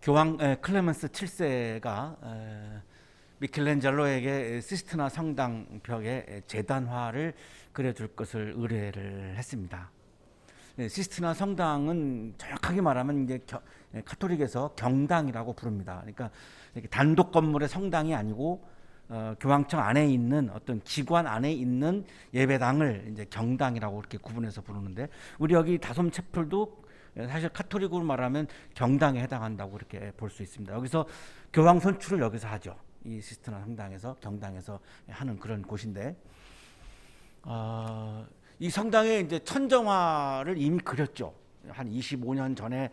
교황 클레멘스 7세가 미켈란젤로에게 시스티나 성당 벽에 제단화를 그려줄 것을 의뢰를 했습니다. 시스티나 성당은 정확하게 말하면 이제 카톨릭에서 경당이라고 부릅니다. 그러니까 단독 건물의 성당이 아니고 교황청 안에 있는 어떤 기관 안에 있는 예배당을 이제 경당이라고 이렇게 구분해서 부르는데, 우리 여기 다솜 채플도 사실 카톨릭으로 말하면 경당에 해당한다고 이렇게 볼 수 있습니다. 여기서 교황 선출을 여기서 하죠. 이 시스티나 성당에서 경당에서 하는 그런 곳인데, 이 성당에 이제 천정화를 이미 그렸죠. 한 25년 전에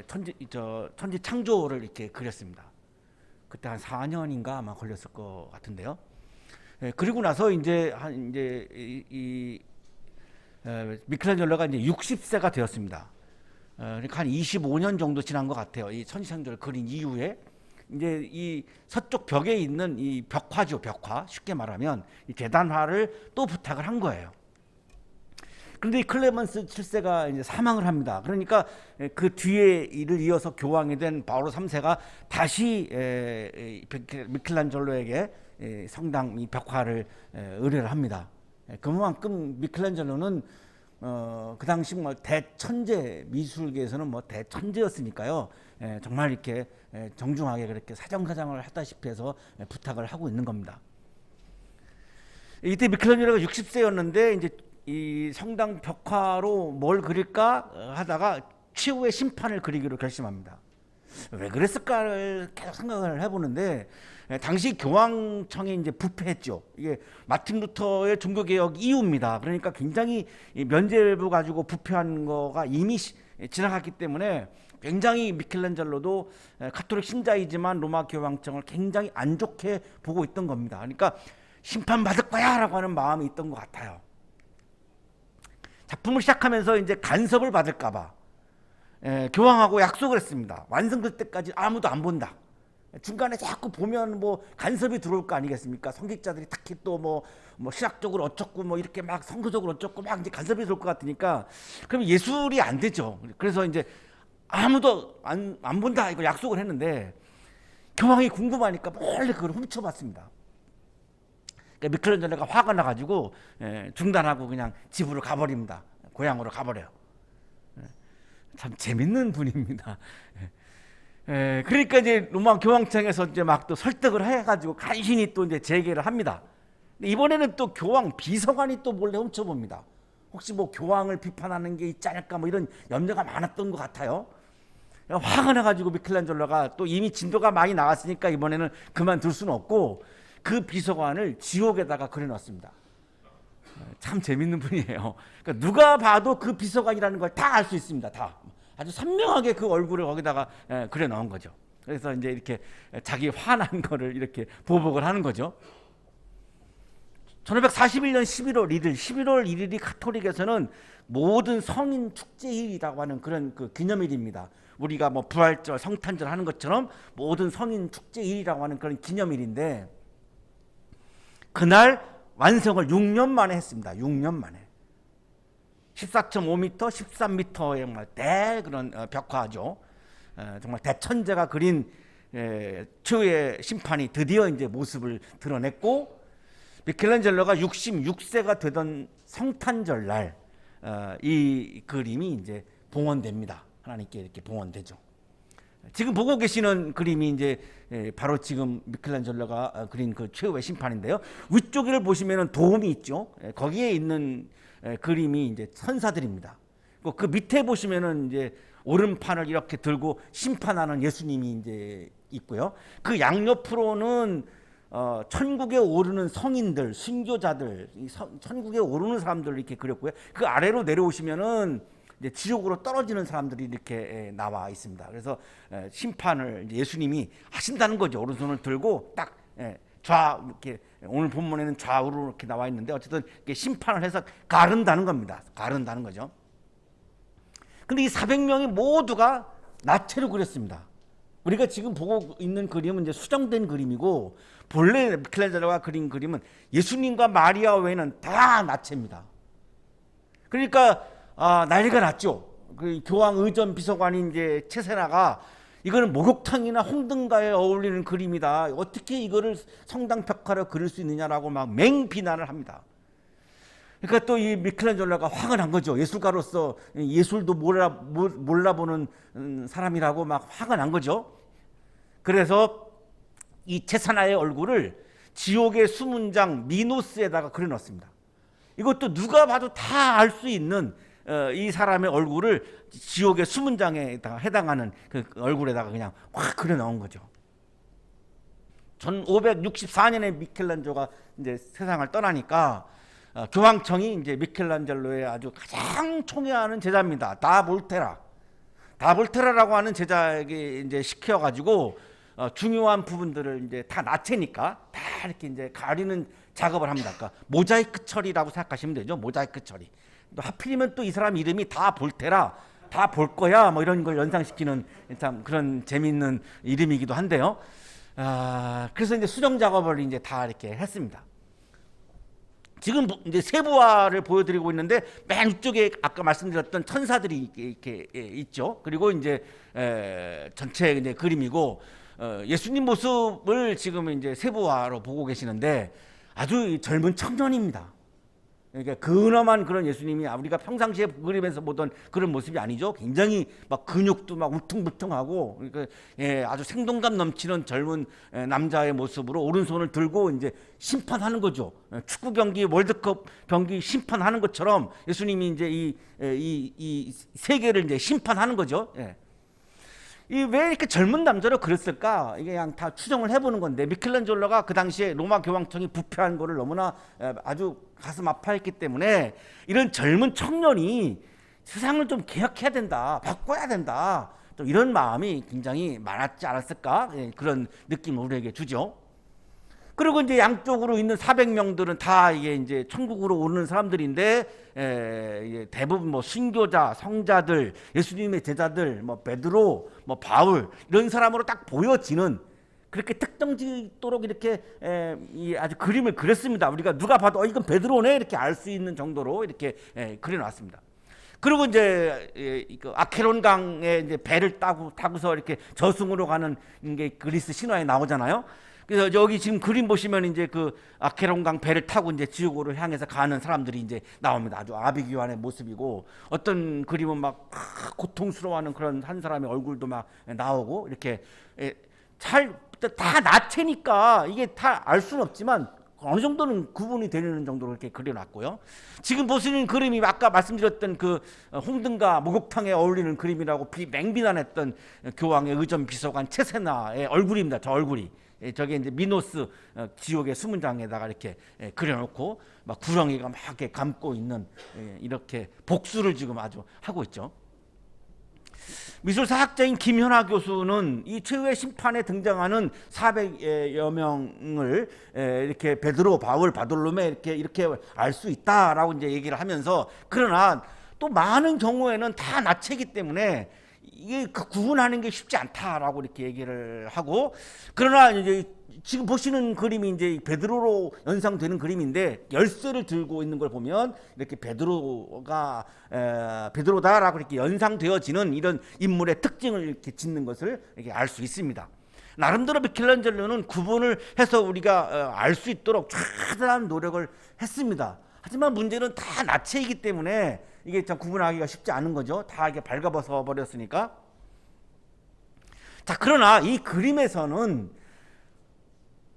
천지 창조를 이렇게 그렸습니다. 그때 한 4년인가 아마 걸렸을 것 같은데요. 그리고 나서 이제 미켈란젤로가 이제 60세가 되었습니다. 그러니까 한 25년 정도 지난 것 같아요. 이 천지창조를 그린 이후에 이제 이 서쪽 벽에 있는 이 벽화죠, 벽화. 쉽게 말하면 이 제단화를 또 부탁을 한 거예요. 그런데 이 클레멘스 7세가 이제 사망을 합니다. 그러니까 그 뒤에 이를 이어서 교황이 된 바오로 3세가 다시 미켈란젤로에게 성당 이 벽화를 의뢰를 합니다. 그만큼 미켈란젤로는 그 당시 뭐 대천재, 미술계에서는 뭐 대천재였으니까요. 정말 이렇게 정중하게 그렇게 사정사장을 하다시피 해서 부탁을 하고 있는 겁니다. 이때 미켈란젤로가 60세였는데 이제 이 성당 벽화로 뭘 그릴까 하다가 최후의 심판을 그리기로 결심합니다. 왜 그랬을까를 계속 생각을 해보는데, 당시 교황청이 이제 부패했죠. 이게 마틴 루터의 종교개혁 이후입니다. 그러니까 굉장히 면죄부 가지고 부패한 거가 이미 지나갔기 때문에 굉장히 미켈란젤로도 카톨릭 신자이지만 로마 교황청을 굉장히 안 좋게 보고 있던 겁니다. 그러니까 심판받을 거야 라고 하는 마음이 있던 것 같아요. 작품을 시작하면서 이제 간섭을 받을까봐 교황하고 약속을 했습니다. 완성될 때까지 아무도 안 본다. 중간에 자꾸 보면 뭐 간섭이 들어올 거 아니겠습니까? 성직자들이 특히 또 뭐 신학적으로 어쩌고 뭐 이렇게 막 성교적으로 어쩌고 막 이제 간섭이 들어올 것 같으니까, 그럼 예술이 안 되죠. 그래서 이제 아무도 안 본다 이걸 약속을 했는데, 교황이 궁금하니까 몰래 그걸 훔쳐봤습니다. 그러니까 미켈란젤로가 화가 나가지고 중단하고 그냥 집으로 가버립니다. 고향으로 가버려요. 참 재밌는 분입니다. 그러니까 이제 로마 교황청에서 이제 막 또 설득을 해가지고 간신히 또 이제 재개를 합니다. 이번에는 또 교황 비서관이 또 몰래 훔쳐봅니다. 혹시 뭐 교황을 비판하는 게 있지 않을까 뭐 이런 염려가 많았던 것 같아요. 화가 나가지고 미켈란젤로가 또 이미 진도가 많이 나갔으니까 이번에는 그만둘 수는 없고 그 비서관을 지옥에다가 그려놨습니다. 참 재밌는 분이에요. 그러니까 누가 봐도 그 비서관이라는 걸 다 알 수 있습니다. 다 아주 선명하게 그 얼굴을 거기다가 그려 넣은 거죠. 그래서 이제 이렇게 자기 화난 거를 이렇게 보복을 하는 거죠. 1541년 11월 1일이 카톨릭에서는 모든 성인 축제일이라고 하는 그런 그 기념일입니다. 우리가 뭐 부활절, 성탄절 하는 것처럼 모든 성인 축제일이라고 하는 그런 기념일인데, 그날 완성을 6년 만에 했습니다. 6년 만에. 14.5m, 13m의 정말 그런 벽화죠. 정말 대천재가 그린 최후의 심판이 드디어 이제 모습을 드러냈고, 미켈란젤로가 66세가 되던 성탄절 날 이 그림이 이제 봉헌됩니다. 하나님께 이렇게 봉헌되죠. 지금 보고 계시는 그림이 이제 바로 지금 미켈란젤로가 그린 그 최후의 심판인데요. 위쪽을 보시면은 도움이 있죠. 거기에 있는 그림이 이제 선사들입니다. 그 밑에 보시면은 이제 오른판을 이렇게 들고 심판하는 예수님이 이제 있고요. 그 양옆으로는 천국에 오르는 성인들, 순교자들, 천국에 오르는 사람들을 이렇게 그렸고요. 그 아래로 내려오시면은 이제 지옥으로 떨어지는 사람들이 이렇게 나와 있습니다. 그래서 심판을 예수님이 하신다는 거죠. 오른손을 들고 딱 이렇게 오늘 본문에는 좌우로 이렇게 나와 있는데, 어쨌든 이렇게 심판을 해서 가른다는 겁니다. 가른다는 거죠. 근데 이 400명이 모두가 나체로 그렸습니다. 우리가 지금 보고 있는 그림은 이제 수정된 그림이고, 본래 미켈란젤로가 그린 그림은 예수님과 마리아 외에는 다 나체입니다. 그러니까 난리가 났죠. 그 교황 의전 비서관인 이제 체세나가 이거는 목욕탕이나 홍등가에 어울리는 그림이다. 어떻게 이거를 성당 벽화로 그릴 수 있느냐라고 막 맹비난을 합니다. 그러니까 또 이 미켈란젤로가 화가 난 거죠. 예술가로서 예술도 몰라보는 사람이라고 막 화가 난 거죠. 그래서 이 제사나의 얼굴을 지옥의 수문장 미노스에다가 그려놨습니다. 이것도 누가 봐도 다 알 수 있는 이 사람의 얼굴을 지옥의 수문장에 해당하는 그 얼굴에다가 그냥 확 그려 넣은 거죠. 1564년에 미켈란젤로가 이제 세상을 떠나니까 교황청이 이제 미켈란젤로의 아주 가장 총애하는 제자입니다. 다볼테라라고 하는 제자에게 이제 시켜가지고 중요한 부분들을 이제 다 나체니까 다 이렇게 이제 가리는 작업을 합니다. 그러니까 모자이크 처리라고 생각하시면 되죠. 모자이크 처리. 또 하필이면 또 이 사람 이름이 다볼테라, 다 볼 거야, 뭐 이런 걸 연상시키는 참 그런 재미있는 이름이기도 한데요. 그래서 이제 수정 작업을 이제 다 이렇게 했습니다. 지금 이제 세부화를 보여드리고 있는데 맨 위쪽에 아까 말씀드렸던 천사들이 이렇게 있죠. 그리고 이제 전체 이제 그림이고 예수님 모습을 지금 이제 세부화로 보고 계시는데 아주 젊은 청년입니다. 그러니까 근엄한 그런 예수님이 우리가 평상시에 그림에서 보던 그런 모습이 아니죠. 굉장히 막 근육도 막 울퉁불퉁하고 그러니까 아주 생동감 넘치는 젊은 남자의 모습으로 오른손을 들고 이제 심판하는 거죠. 축구 경기 월드컵 경기 심판하는 것처럼 예수님이 이제 이 세계를 이제 심판하는 거죠. 이 왜 이렇게 젊은 남자로 그렸을까? 이게 그냥 다 추정을 해보는 건데 미켈란젤로가 그 당시에 로마 교황청이 부패한 거를 너무나 아주 가슴 아파했기 때문에 이런 젊은 청년이 세상을 좀 개혁해야 된다, 바꿔야 된다, 또 이런 마음이 굉장히 많았지 않았을까? 그런 느낌을 우리에게 주죠. 그리고 이제 양쪽으로 있는 400명들은 다 이게 이제 천국으로 오르는 사람들인데 대부분 뭐 순교자, 성자들, 예수님의 제자들, 뭐 베드로, 뭐 바울 이런 사람으로 딱 보여지는 그렇게 특정짓도록 이렇게 아주 그림을 그렸습니다. 우리가 누가 봐도 이건 베드로네 이렇게 알 수 있는 정도로 이렇게 그려놨습니다. 그리고 이제 그 아케론 강에 이제 배를 타고서 이렇게 저승으로 가는 게 그리스 신화에 나오잖아요. 그래서 여기 지금 그림 보시면 이제 그 아케론강 배를 타고 이제 지옥으로 향해서 가는 사람들이 이제 나옵니다. 아주 아비규환의 모습이고 어떤 그림은 막 고통스러워하는 그런 한 사람의 얼굴도 막 나오고 이렇게 다 나체니까 이게 다 알 수는 없지만 어느 정도는 구분이 되는 정도로 이렇게 그려놨고요. 지금 보시는 그림이 아까 말씀드렸던 그 홍등가 목욕탕에 어울리는 그림이라고 맹비난했던 교황의 의전 비서관 체세나의 얼굴입니다. 저 얼굴이. 저게 이제 미노스 지옥의 수문장에다가 이렇게 그려놓고 막 구렁이가 막 이렇게 감고 있는 이렇게 복수를 지금 아주 하고 있죠. 미술사학자인 김현아 교수는 이 최후의 심판에 등장하는 400여 명을 이렇게 베드로, 바울, 바돌로메 이렇게 알 수 있다라고 이제 얘기를 하면서 그러나 또 많은 경우에는 다 나체이기 때문에 이게 구분하는 게 쉽지 않다라고 이렇게 얘기를 하고 그러나 이제 지금 보시는 그림이 이제 베드로로 연상되는 그림인데 열쇠를 들고 있는 걸 보면 이렇게 베드로다라고 이렇게 연상되어지는 이런 인물의 특징을 이렇게 짓는 것을 이렇게 알 수 있습니다. 나름대로 미켈란젤로는 구분을 해서 우리가 알 수 있도록 최대한 노력을 했습니다. 하지만 문제는 다 나체이기 때문에 이게 참 구분하기가 쉽지 않은 거죠. 다 이게 발가벗어 버렸으니까. 자, 그러나 이 그림에서는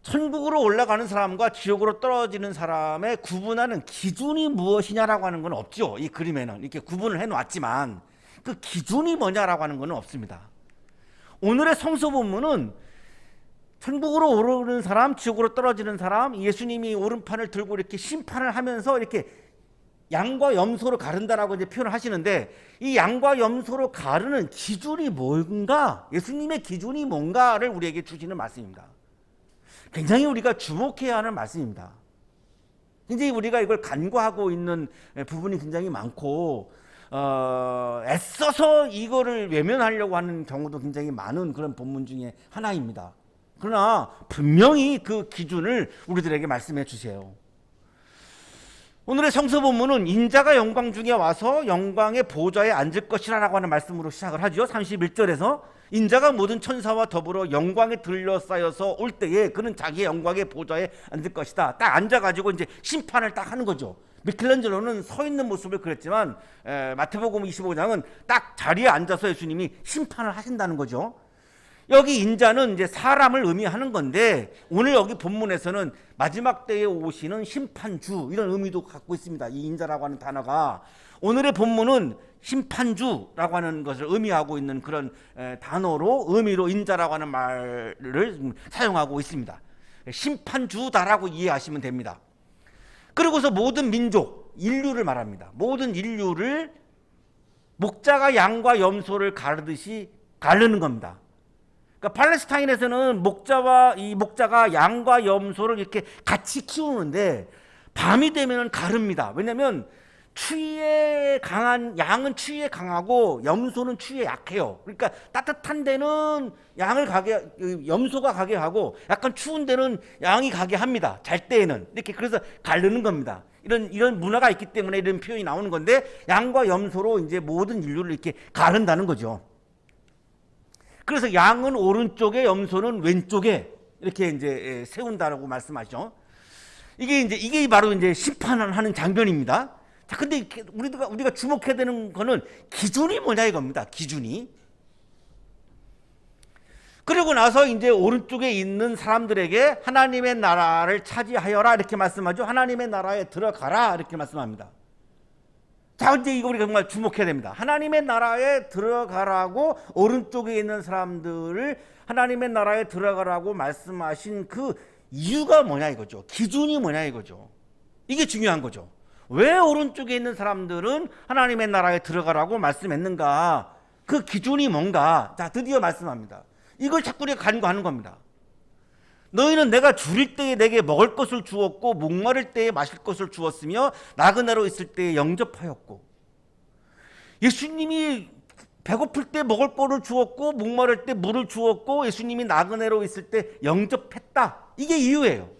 천국으로 올라가는 사람과 지옥으로 떨어지는 사람의 구분하는 기준이 무엇이냐라고 하는 건 없죠. 이 그림에는 이렇게 구분을 해놨지만 그 기준이 뭐냐라고 하는 건 없습니다. 오늘의 성서 본문은 천국으로 오르는 사람, 지옥으로 떨어지는 사람, 예수님이 오른판을 들고 이렇게 심판을 하면서 이렇게 양과 염소로 가른다라고 이제 표현을 하시는데 이 양과 염소로 가르는 기준이 뭔가, 예수님의 기준이 뭔가를 우리에게 주시는 말씀입니다. 굉장히 우리가 주목해야 하는 말씀입니다. 굉장히 우리가 이걸 간과하고 있는 부분이 굉장히 많고 애써서 이거를 외면하려고 하는 경우도 굉장히 많은 그런 본문 중에 하나입니다. 그러나 분명히 그 기준을 우리들에게 말씀해 주세요. 오늘의 성서 본문은 인자가 영광 중에 와서 영광의 보좌에 앉을 것이라고 하는 말씀으로 시작을 하죠. 31절에서 인자가 모든 천사와 더불어 영광에 둘러싸여서 올 때에 그는 자기의 영광의 보좌에 앉을 것이다. 딱 앉아가지고 이제 심판을 딱 하는 거죠. 미켈란젤로는 서 있는 모습을 그렸지만 마태복음 25장은 딱 자리에 앉아서 예수님이 심판을 하신다는 거죠. 여기 인자는 이제 사람을 의미하는 건데 오늘 여기 본문에서는 마지막 때에 오시는 심판주 이런 의미도 갖고 있습니다. 이 인자라고 하는 단어가 오늘의 본문은 심판주라고 하는 것을 의미하고 있는 그런 단어로 의미로 인자라고 하는 말을 사용하고 있습니다. 심판주다라고 이해하시면 됩니다. 그리고서 모든 민족, 인류를 말합니다. 모든 인류를 목자가 양과 염소를 가르듯이 가르는 겁니다. 그러니까 팔레스타인에서는 목자가 양과 염소를 이렇게 같이 키우는데 밤이 되면 가릅니다. 왜냐하면 추위에 강한 양은 추위에 강하고 염소는 추위에 약해요. 그러니까 따뜻한 데는 염소가 가게 하고 약간 추운 데는 양이 가게 합니다. 잘 때에는 이렇게 그래서 가르는 겁니다. 이런 문화가 있기 때문에 이런 표현이 나오는 건데 양과 염소로 이제 모든 인류를 이렇게 가른다는 거죠. 그래서 양은 오른쪽에 염소는 왼쪽에 이렇게 이제 세운다라고 말씀하죠. 이게 바로 이제 심판을 하는 장면입니다. 자, 근데 우리가 주목해야 되는 거는 기준이 뭐냐 이겁니다. 기준이. 그리고 나서 이제 오른쪽에 있는 사람들에게 하나님의 나라를 차지하여라 이렇게 말씀하죠. 하나님의 나라에 들어가라 이렇게 말씀합니다. 자, 이제 이거 우리가 정말 주목해야 됩니다. 하나님의 나라에 들어가라고 오른쪽에 있는 사람들을 하나님의 나라에 들어가라고 말씀하신 그 이유가 뭐냐 이거죠. 기준이 뭐냐 이거죠. 이게 중요한 거죠. 왜 오른쪽에 있는 사람들은 하나님의 나라에 들어가라고 말씀했는가? 그 기준이 뭔가? 자, 드디어 말씀합니다. 이걸 자꾸 우리가 간구하는 겁니다. 너희는 내가 줄일 때에 내게 먹을 것을 주었고 목마를 때에 마실 것을 주었으며 나그네로 있을 때에 영접하였고. 예수님이 배고플 때 먹을 거를 주었고 목마를 때 물을 주었고 예수님이 나그네로 있을 때 영접했다. 이게 이유예요.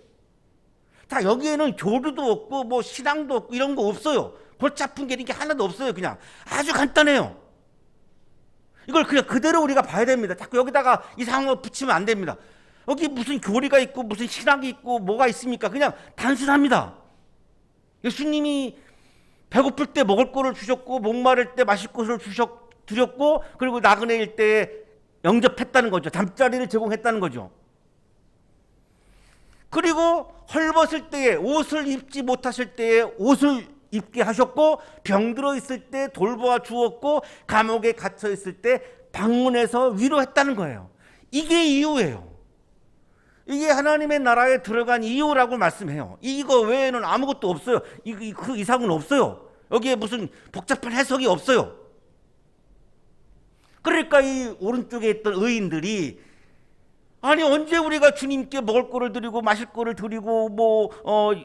자, 여기에는 교류도 없고 뭐 신앙도 없고 이런 거 없어요. 골치 아픈 게 이게 하나도 없어요. 그냥 아주 간단해요. 이걸 그냥 그대로 우리가 봐야 됩니다. 자꾸 여기다가 이상한 거 붙이면 안 됩니다. 여기 무슨 교리가 있고 무슨 신학이 있고 뭐가 있습니까? 그냥 단순합니다. 예수님이 배고플 때 먹을 거를 주셨고 목마를 때 마실 것을 드렸고 그리고 나그네일 때 영접했다는 거죠. 잠자리를 제공했다는 거죠. 그리고 헐벗을 때에 옷을 입지 못하실 때에 옷을 입게 하셨고 병들어 있을 때 돌보아 주었고 감옥에 갇혀 있을 때 방문해서 위로했다는 거예요. 이게 이유예요. 이게 하나님의 나라에 들어간 이유라고 말씀해요. 이거 외에는 아무것도 없어요. 그 이상은 없어요. 여기에 무슨 복잡한 해석이 없어요. 그러니까 이 오른쪽에 있던 의인들이 아니 언제 우리가 주님께 먹을 거를 드리고 마실 거를 드리고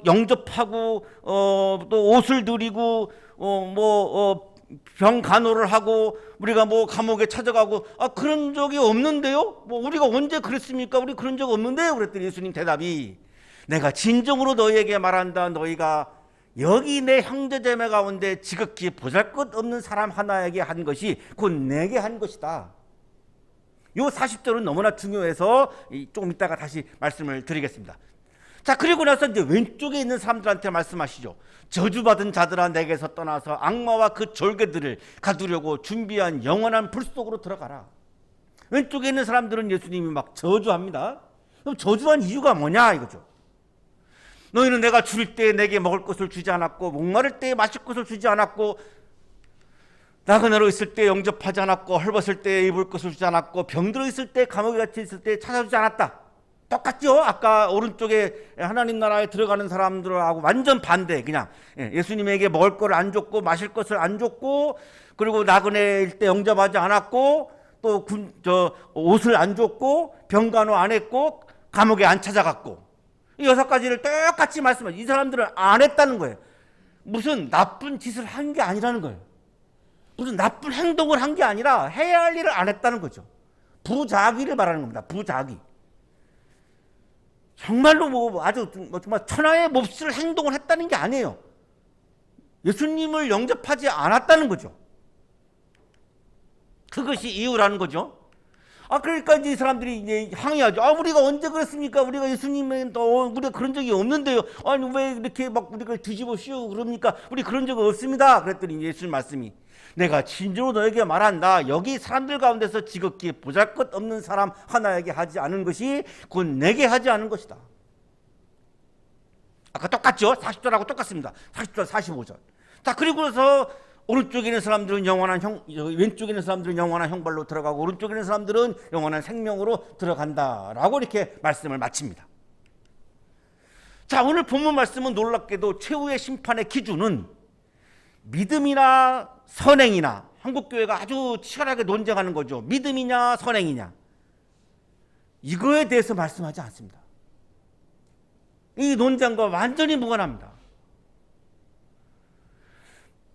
영접하고 또 옷을 드리고 병 간호를 하고 우리가 감옥에 찾아가고 그런 적이 없는데요? 우리가 언제 그랬습니까? 우리 그런 적 없는데요? 그랬더니 예수님 대답이 내가 진정으로 너희에게 말한다. 너희가 여기 내 형제자매 가운데 지극히 보잘것없는 사람 하나에게 한 것이 곧 내게 한 것이다. 요 40절은 너무나 중요해서 조금 이따가 다시 말씀을 드리겠습니다. 자, 그리고 나서 이제 왼쪽에 있는 사람들한테 말씀하시죠. 저주받은 자들아 내게서 떠나서 악마와 그 졸개들을 가두려고 준비한 영원한 불 속으로 들어가라. 왼쪽에 있는 사람들은 예수님이 막 저주합니다. 그럼 저주한 이유가 뭐냐 이거죠. 너희는 내가 줄일 때에 내게 먹을 것을 주지 않았고 목마를 때에 마실 것을 주지 않았고 나그네로 있을 때 영접하지 않았고 헐벗을 때 입을 것을 주지 않았고 병들어 있을 때 감옥에 갇혀 있을 때 찾아주지 않았다. 똑같죠? 아까 오른쪽에 하나님 나라에 들어가는 사람들하고 완전 반대. 그냥 예수님에게 먹을 것을 안 줬고 마실 것을 안 줬고 그리고 나그네일 때 영접하지 않았고 또 옷을 안 줬고 병간호 안 했고 감옥에 안 찾아갔고 이 6가지를 똑같이 말씀하죠. 이 사람들은 안 했다는 거예요. 무슨 나쁜 짓을 한 게 아니라는 거예요. 무슨 나쁜 행동을 한 게 아니라 해야 할 일을 안 했다는 거죠. 부자기를 말하는 겁니다. 부자기. 정말로 아주 정말 천하의 몹쓸 행동을 했다는 게 아니에요. 예수님을 영접하지 않았다는 거죠. 그것이 이유라는 거죠. 그러니까 이제 이 사람들이 이제 항의하죠. 우리가 언제 그랬습니까? 우리가 예수님은 우리가 그런 적이 없는데요. 아니 왜 이렇게 막 우리가 뒤집어 씌우고 그럽니까? 우리 그런 적 없습니다. 그랬더니 예수님 말씀이, 내가 진짜로 너에게 말한다. 여기 사람들 가운데서 지극히 보잘것없는 사람 하나에게 하지 않은 것이 곧 내게 하지 않은 것이다. 아까 똑같죠? 40절하고 똑같습니다. 40절, 45절. 자, 그리고서 오른쪽에 있는 사람들은 왼쪽에 있는 사람들은 영원한 형벌로 들어가고 오른쪽에 있는 사람들은 영원한 생명으로 들어간다라고 이렇게 말씀을 마칩니다. 자, 오늘 본문 말씀은 놀랍게도 최후의 심판의 기준은 믿음이나 선행이나, 한국교회가 아주 치열하게 논쟁하는 거죠. 믿음이냐 선행이냐, 이거에 대해서 말씀하지 않습니다. 이 논쟁과 완전히 무관합니다.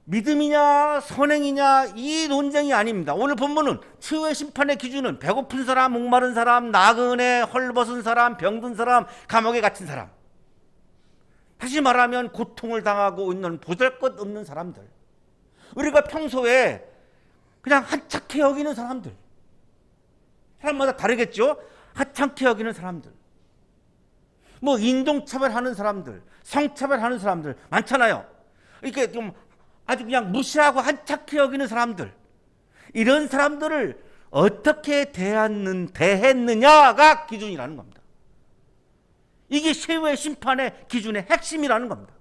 믿음이냐 선행이냐 이 논쟁이 아닙니다. 오늘 본문은 최후의 심판의 기준은 배고픈 사람, 목마른 사람, 나그네, 헐벗은 사람, 병든 사람, 감옥에 갇힌 사람, 다시 말하면 고통을 당하고 있는 보잘것없는 사람들, 우리가 평소에 그냥 한착해 여기는 사람들, 사람마다 다르겠죠. 하찮게 여기는 사람들, 뭐 인종차별하는 사람들, 성차별하는 사람들 많잖아요. 이렇게 좀 아주 그냥 무시하고 한착해 여기는 사람들, 이런 사람들을 어떻게 대했느냐가 기준이라는 겁니다. 이게 최후의 심판의 기준의 핵심이라는 겁니다.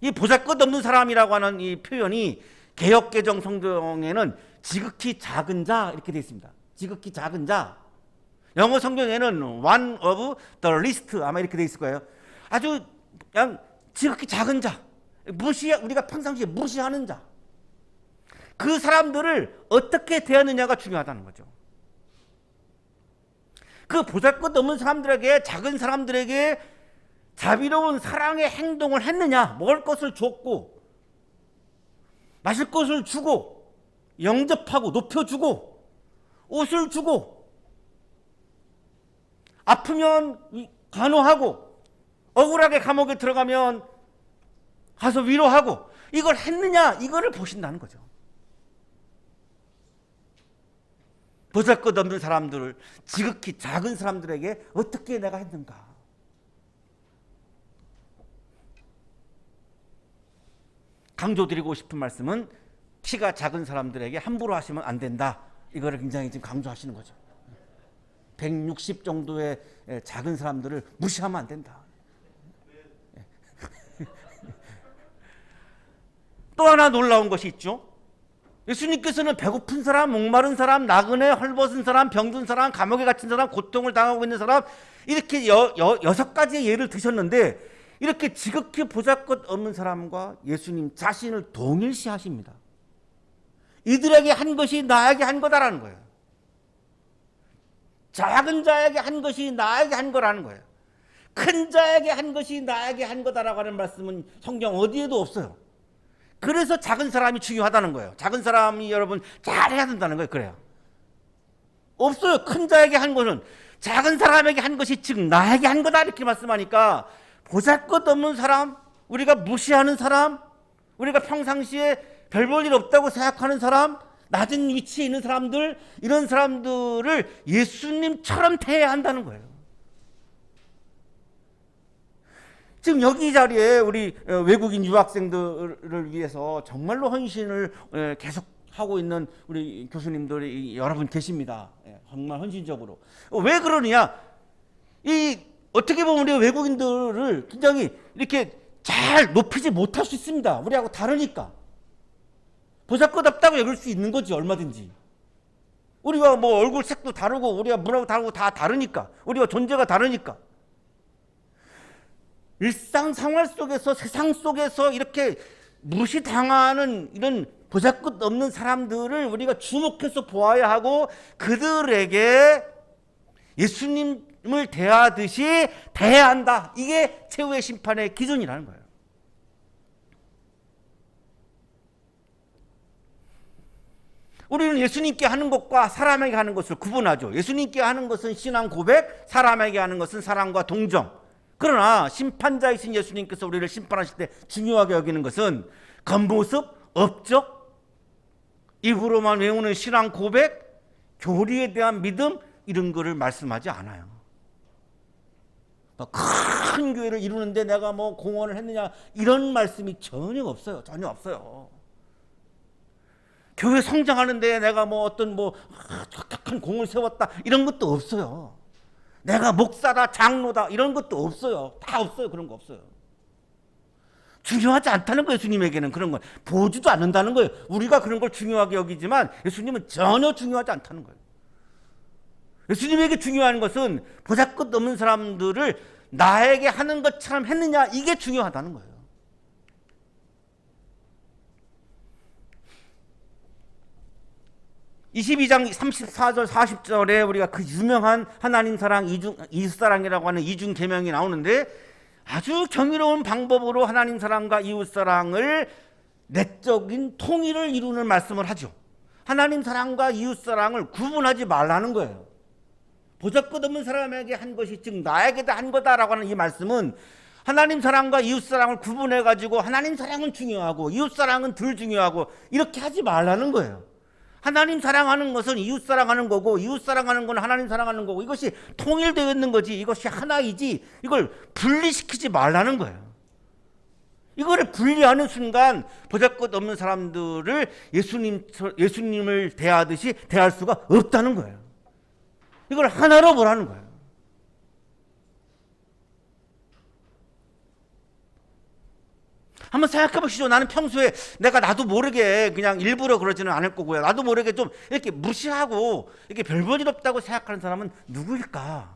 이 보잘것없는 사람이라고 하는 이 표현이 개역개정 성경에는 지극히 작은 자 이렇게 되어 있습니다. 지극히 작은 자. 영어 성경에는 one of the least 아마 이렇게 되어 있을 거예요. 아주 그냥 지극히 작은 자, 우리가 평상시에 무시하는 자, 그 사람들을 어떻게 대하느냐가 중요하다는 거죠. 그 보잘것없는 사람들에게, 작은 사람들에게 자비로운 사랑의 행동을 했느냐, 먹을 것을 줬고 마실 것을 주고 영접하고 높여주고 옷을 주고 아프면 간호하고 억울하게 감옥에 들어가면 가서 위로하고, 이걸 했느냐, 이거를 보신다는 거죠. 보잘것없는 사람들을, 지극히 작은 사람들에게 어떻게 내가 했는가. 강조드리고 싶은 말씀은 키가 작은 사람들에게 함부로 하시면 안 된다. 이거를 굉장히 지금 강조하시는 거죠. 160 정도의 작은 사람들을 무시하면 안 된다. 또 하나 놀라운 것이 있죠. 예수님께서는 배고픈 사람, 목마른 사람, 나그네, 헐벗은 사람, 병든 사람, 감옥에 갇힌 사람, 고통을 당하고 있는 사람, 이렇게 6가지의 예를 드셨는데, 이렇게 지극히 보잘것없는 사람과 예수님 자신을 동일시하십니다. 이들에게 한 것이 나에게 한 거다라는 거예요. 작은 자에게 한 것이 나에게 한 거라는 거예요. 큰 자에게 한 것이 나에게 한 거다라고 하는 말씀은 성경 어디에도 없어요. 그래서 작은 사람이 중요하다는 거예요. 작은 사람이 여러분 잘해야 된다는 거예요. 그래요. 없어요. 큰 자에게 한 것은, 작은 사람에게 한 것이 즉 나에게 한 거다 이렇게 말씀하니까, 보잘것없는 사람, 우리가 무시하는 사람, 우리가 평상시에 별 볼 일 없다고 생각하는 사람, 낮은 위치에 있는 사람들, 이런 사람들을 예수님처럼 대해야 한다는 거예요. 지금 여기 자리에 우리 외국인 유학생들을 위해서 정말로 헌신을 계속 하고 있는 우리 교수님들이 여러분 계십니다. 정말 헌신적으로. 왜 그러느냐? 어떻게 보면 우리 외국인들을 굉장히 이렇게 잘 높이지 못할 수 있습니다. 우리하고 다르니까. 보잘것없다고 여길 수 있는 거지, 얼마든지. 우리가 뭐 얼굴 색도 다르고, 우리가 문화도 다르고, 다 다르니까. 우리가 존재가 다르니까. 일상생활 속에서, 세상 속에서 이렇게 무시당하는 이런 보잘것없는 사람들을 우리가 주목해서 보아야 하고, 그들에게 예수님을 대하듯이 대해야 한다. 이게 최후의 심판의 기준이라는 거예요. 우리는 예수님께 하는 것과 사람에게 하는 것을 구분하죠. 예수님께 하는 것은 신앙 고백, 사람에게 하는 것은 사랑과 동정. 그러나 심판자이신 예수님께서 우리를 심판하실 때 중요하게 여기는 것은 겉모습, 업적, 입으로만 외우는 신앙 고백, 교리에 대한 믿음, 이런 거를 말씀하지 않아요. 큰 교회를 이루는데 내가 뭐 공헌을 했느냐, 이런 말씀이 전혀 없어요. 전혀 없어요. 교회 성장하는데 내가 뭐 어떤 뭐 척척한 공을 세웠다, 이런 것도 없어요. 내가 목사다, 장로다, 이런 것도 없어요. 다 없어요. 그런 거 없어요. 중요하지 않다는 거예요. 예수님에게는 그런 건 보지도 않는다는 거예요. 우리가 그런 걸 중요하게 여기지만 예수님은 전혀 중요하지 않다는 거예요. 예수님에게 중요한 것은 보잘것없는 사람들을 나에게 하는 것처럼 했느냐, 이게 중요하다는 거예요. (22장) 34절 40절에 우리가 그 유명한 하나님 사랑, 이웃 사랑이라고 하는 이중 계명이 나오는데, 아주 경이로운 방법으로 하나님 사랑과 이웃 사랑을 내적인 통일을 이루는 말씀을 하죠. 하나님 사랑과 이웃 사랑을 구분하지 말라는 거예요. 보잘것없는 사람에게 한 것이 즉 나에게도 한 거다라고 하는 이 말씀은 하나님 사랑과 이웃 사랑을 구분해 가지고 하나님 사랑은 중요하고 이웃 사랑은 덜 중요하고 이렇게 하지 말라는 거예요. 하나님 사랑하는 것은 이웃 사랑하는 거고, 이웃 사랑하는 건 하나님 사랑하는 거고, 이것이 통일되어 있는 거지, 이것이 하나이지, 이걸 분리시키지 말라는 거예요. 이거를 분리하는 순간 보잘것없는 사람들을 예수님을 대하듯이 대할 수가 없다는 거예요. 이걸 하나로 보라는 거예요. 한번 생각해 보시죠. 나는 평소에 내가 나도 모르게 그냥 일부러 그러지는 않을 거고요. 나도 모르게 좀 이렇게 무시하고 이렇게 별볼일 없다고 생각하는 사람은 누구일까?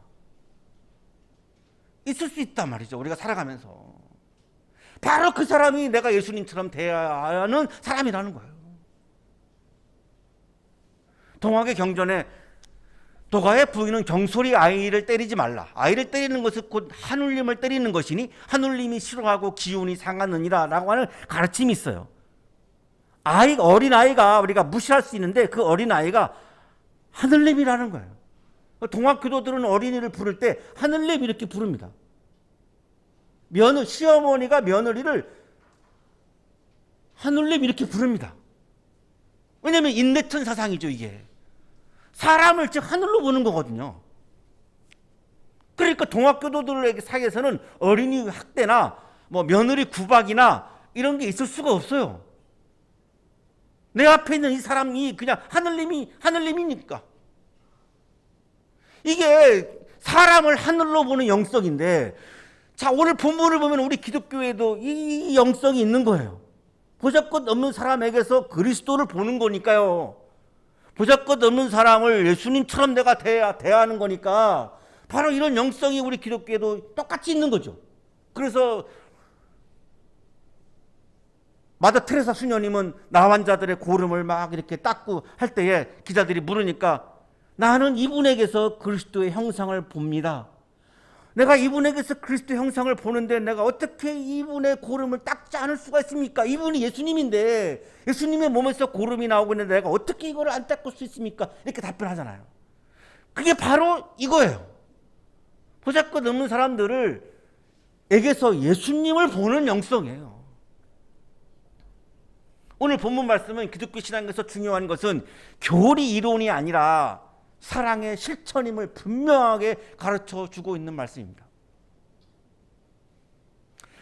있을 수 있단 말이죠. 우리가 살아가면서. 바로 그 사람이 내가 예수님처럼 대해야 하는 사람이라는 거예요. 동학의 경전에 도가의 부인은 경솔히 아이를 때리지 말라. 아이를 때리는 것은 곧 하눌림을 때리는 것이니 하눌림이 싫어하고 기운이 상하느니라 라고 하는 가르침이 있어요. 어린아이가 우리가 무시할 수 있는데 그 어린아이가 하늘님이라는 거예요. 동학교도들은 어린이를 부를 때 하늘님 이렇게 부릅니다. 시어머니가 며느리를 하늘님 이렇게 부릅니다. 왜냐하면 인내천 사상이죠, 이게. 사람을 즉 하늘로 보는 거거든요. 그러니까 동학교도들 사이에서는 어린이 학대나 뭐 며느리 구박이나 이런 게 있을 수가 없어요. 내 앞에 있는 이 사람이 그냥 하늘님이니까. 이게 사람을 하늘로 보는 영성인데, 자, 오늘 본문을 보면 우리 기독교에도 이 영성이 있는 거예요. 보잘것없는 사람에게서 그리스도를 보는 거니까요. 보잘것없는 사람을 예수님처럼 내가 대하는 거니까 바로 이런 영성이 우리 기독교에도 똑같이 있는 거죠. 그래서 마더 테레사 수녀님은 나환자들의 고름을 막 이렇게 닦고 할 때에 기자들이 물으니까 나는 이분에게서 그리스도의 형상을 봅니다. 내가 이분에게서 그리스도의 형상을 보는데 내가 어떻게 이분의 고름을 닦지 않을 수가 있습니까? 이분이 예수님인데 예수님의 몸에서 고름이 나오고 있는데 내가 어떻게 이거를 안 닦을 수 있습니까? 이렇게 답변하잖아요. 그게 바로 이거예요. 보잘것없는 사람들을 에게서 예수님을 보는 영성이에요. 오늘 본문 말씀은 기독교 신앙에서 중요한 것은 교리 이론이 아니라 사랑의 실천임을 분명하게 가르쳐주고 있는 말씀입니다.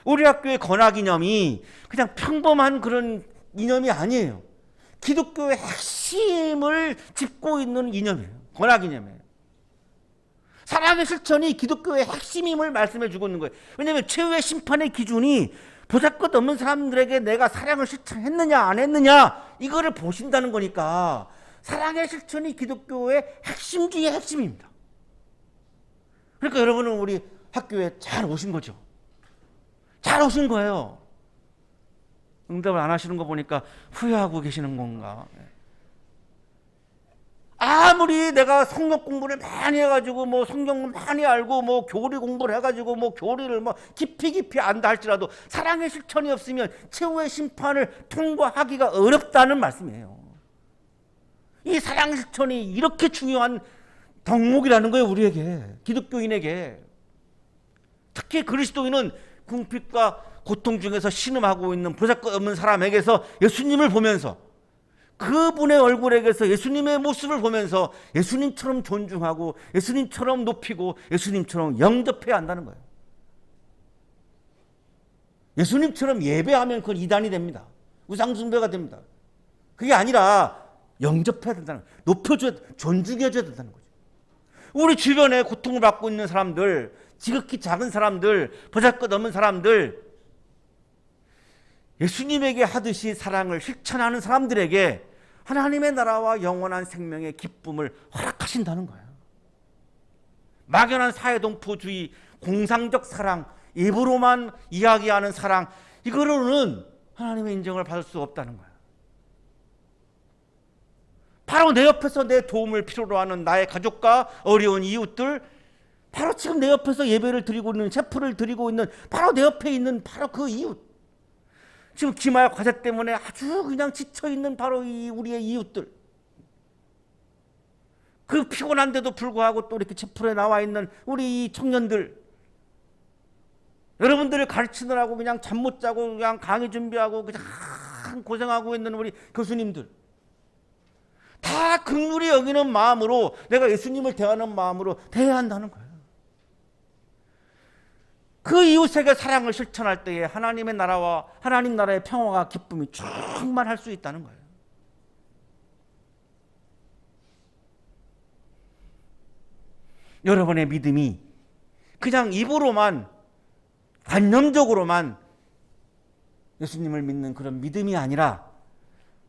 우리 학교의 건화기념이 그냥 평범한 그런 이념이 아니에요. 기독교의 핵심을 짚고 있는 이념이에요. 건화기념이에요. 사랑의 실천이 기독교의 핵심임을 말씀해주고 있는 거예요. 왜냐하면 최후의 심판의 기준이 보잘것없는 사람들에게 내가 사랑을 실천했느냐 안 했느냐 이거를 보신다는 거니까 사랑의 실천이 기독교의 핵심 중의 핵심입니다. 그러니까 여러분은 우리 학교에 잘 오신 거죠. 잘 오신 거예요. 응답을 안 하시는 거 보니까 후회하고 계시는 건가. 아무리 내가 성경 공부를 많이 해가지고 뭐 성경 많이 알고 뭐 교리 공부를 해가지고 뭐 교리를 뭐 깊이 안다 할지라도 사랑의 실천이 없으면 최후의 심판을 통과하기가 어렵다는 말씀이에요. 이 사랑 실천이 이렇게 중요한 덕목이라는 거예요. 우리에게, 기독교인에게. 특히 그리스도인은 궁핍과 고통 중에서 신음하고 있는 보잘것없는 사람에게서 예수님을 보면서, 그분의 얼굴에게서 예수님의 모습을 보면서 예수님처럼 존중하고 예수님처럼 높이고 예수님처럼 영접해야 한다는 거예요. 예수님처럼 예배하면 그건 이단이 됩니다. 우상숭배가 됩니다. 그게 아니라 영접해야 된다는 거예요. 높여줘야, 존중해줘야 된다는 거죠. 우리 주변에 고통을 받고 있는 사람들, 지극히 작은 사람들, 보잘것없는 사람들, 예수님에게 하듯이 사랑을 실천하는 사람들에게 하나님의 나라와 영원한 생명의 기쁨을 허락하신다는 거예요. 막연한 사회동포주의, 공상적 사랑, 입으로만 이야기하는 사랑, 이거로는 하나님의 인정을 받을 수 없다는 거예요. 바로 내 옆에서 내 도움을 필요로 하는 나의 가족과 어려운 이웃들, 바로 지금 내 옆에서 예배를 드리고 있는, 제풀을 드리고 있는 바로 내 옆에 있는 바로 그 이웃, 지금 기말 과제 때문에 아주 그냥 지쳐있는 바로 이 우리의 이웃들, 그 피곤한데도 불구하고 또 이렇게 제풀에 나와 있는 우리 이 청년들, 여러분들을 가르치느라고 그냥 잠 못 자고 그냥 강의 준비하고 그냥 고생하고 있는 우리 교수님들, 다 긍휼히 여기는 마음으로, 내가 예수님을 대하는 마음으로 대해야 한다는 거예요. 그 이웃에게 사랑을 실천할 때에 하나님의 나라와 하나님 나라의 평화와 기쁨이 충만할 수 있다는 거예요. 여러분의 믿음이 그냥 입으로만, 관념적으로만 예수님을 믿는 그런 믿음이 아니라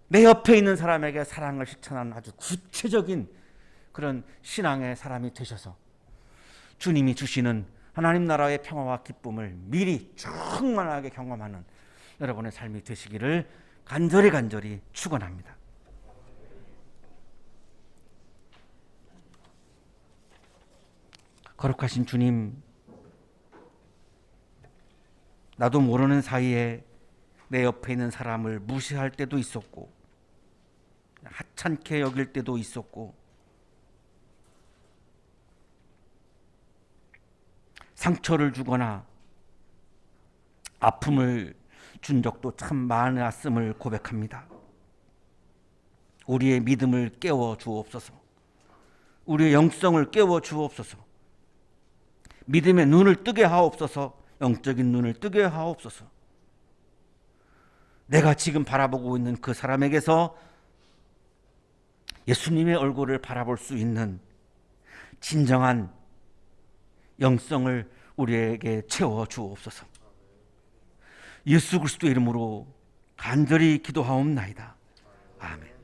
내 옆에 있는 사람에게 사랑을 실천하는 아주 구체적인 그런 신앙의 사람이 되셔서 주님이 주시는 하나님 나라의 평화와 기쁨을 미리 충만하게 경험하는 여러분의 삶이 되시기를 간절히 축원합니다. 거룩하신 주님, 나도 모르는 사이에 내 옆에 있는 사람을 무시할 때도 있었고 하찮게 여길 때도 있었고 상처를 주거나 아픔을 준 적도 참 많았음을 고백합니다. 우리의 믿음을 깨워 주옵소서. 우리의 영성을 깨워 주옵소서. 믿음의 눈을 뜨게 하옵소서. 영적인 눈을 뜨게 하옵소서. 내가 지금 바라보고 있는 그 사람에게서 예수님의 얼굴을 바라볼 수 있는 진정한 영성을 우리에게 채워 주옵소서. 예수 그리스도 이름으로 간절히 기도하옵나이다. 아멘.